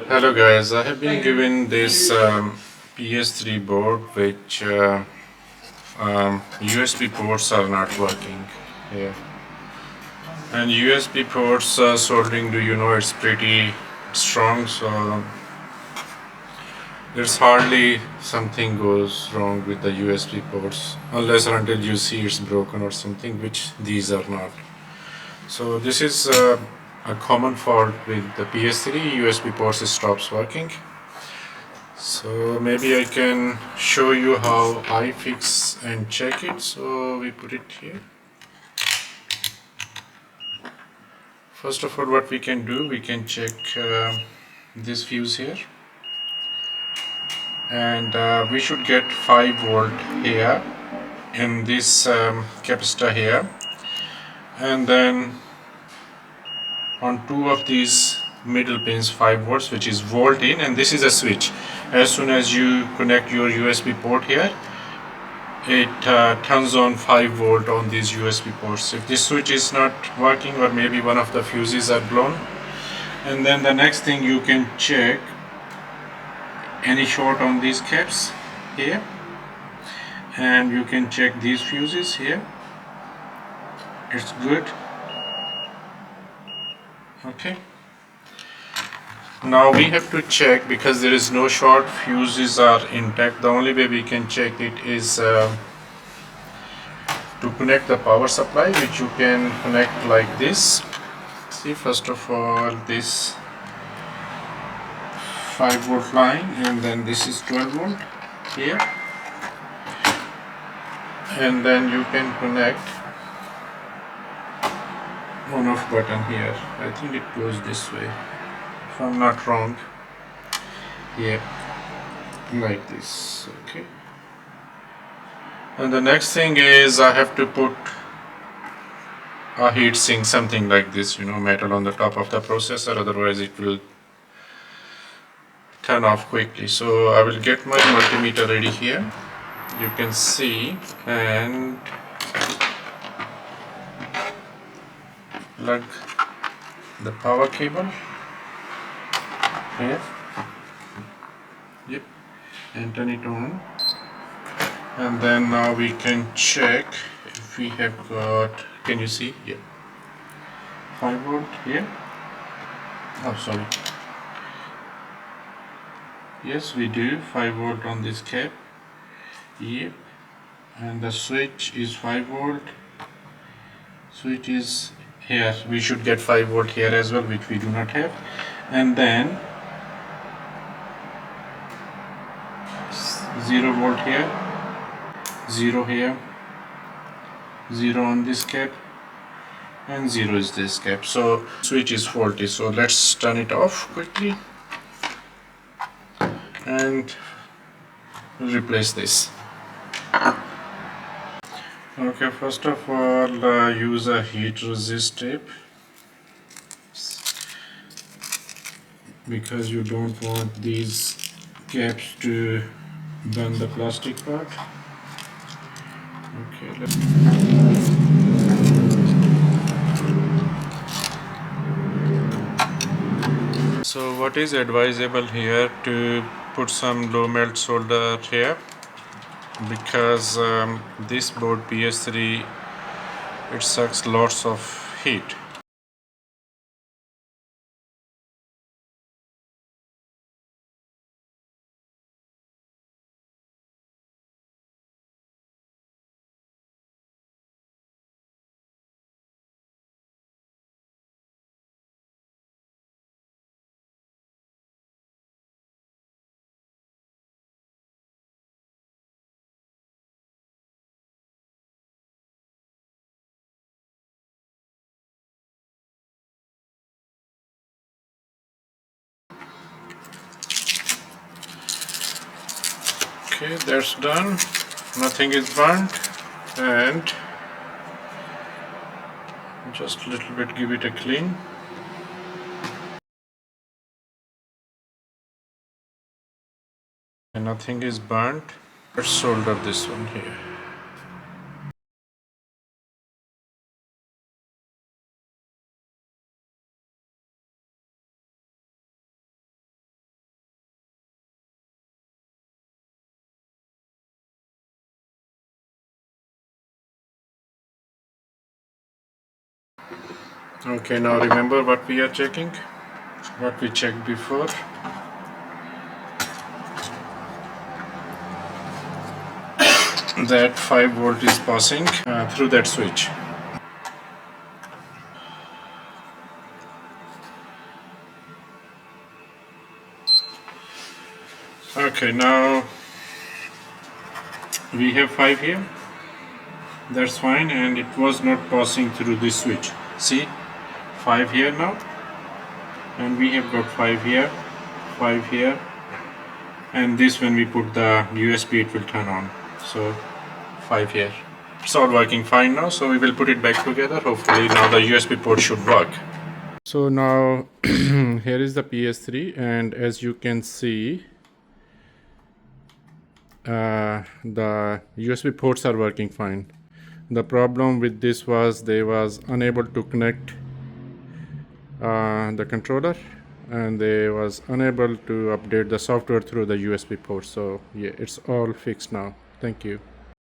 Hello guys, I have been given this PS3 board which USB ports are not working here, and USB ports soldering, do you know, it's pretty strong, so there's hardly something goes wrong with the USB ports unless or until you see it's broken or something, which these are not. So this is a common fault with the PS3. USB ports stops working. So maybe I can show you how I fix and check it. So we put it here. First of all, what we can do, we can check this fuse here, and we should get 5 volt here in this capacitor here, and then on two of these middle pins 5 volts, which is volt in, and this is a switch. As soon as you connect your USB port here, it turns on 5 volt on these USB ports. If this switch is not working, or maybe one of the fuses are blown, and then the next thing, you can check any short on these caps here, and you can check these fuses here. It's good. Okay, now we have to check, because there is no short, fuses are intact. The only way we can check it is to connect the power supply, which you can connect like this. See, first of all, this 5 volt line, and then this is 12 volt here, and then you can connect on off button here. I think it goes this way, if I'm not wrong. Yeah, like this. Okay, and the next thing is I have to put a heat sink, something like this, metal on the top of the processor, otherwise it will turn off quickly. So I will get my multimeter ready here, you can see, and plug the power cable here. Yep, and turn it on, and then now we can check if we have got, can you see? Yeah, 5 volt here. Oh, sorry. Yes, we do 5 volt on this cap. Yep, and the switch is 5 volt. Switch is here. We should get 5 volt here as well, which we do not have. And then 0 volt here, 0 here, 0 on this cap, and 0 is this cap. So switch is faulty. So let's turn it off quickly and replace this. Okay, first of all, use a heat resist tape, because you don't want these caps to burn the plastic part. Okay, so what is advisable here, to put some low melt solder here, because this board PS3, it sucks lots of heat. Okay, that's done. Nothing is burnt, and just a little bit give it a clean. And nothing is burnt. Let's solder this one here. Okay, now remember what we are checking, what we checked before. That 5 volt is passing through that switch. Okay, now we have 5 here. That's fine, and it was not passing through this switch. See, 5 here now, and we have got 5 here, 5 here, and this when we put the USB it will turn on. So 5 here. It's all working fine now, so we will put it back together. Hopefully now the USB port should work. So now here is the PS3, and as you can see, the USB ports are working fine. The problem with this was they was unable to connect the controller, and they was unable to update the software through the USB port. So yeah, it's all fixed now. Thank you.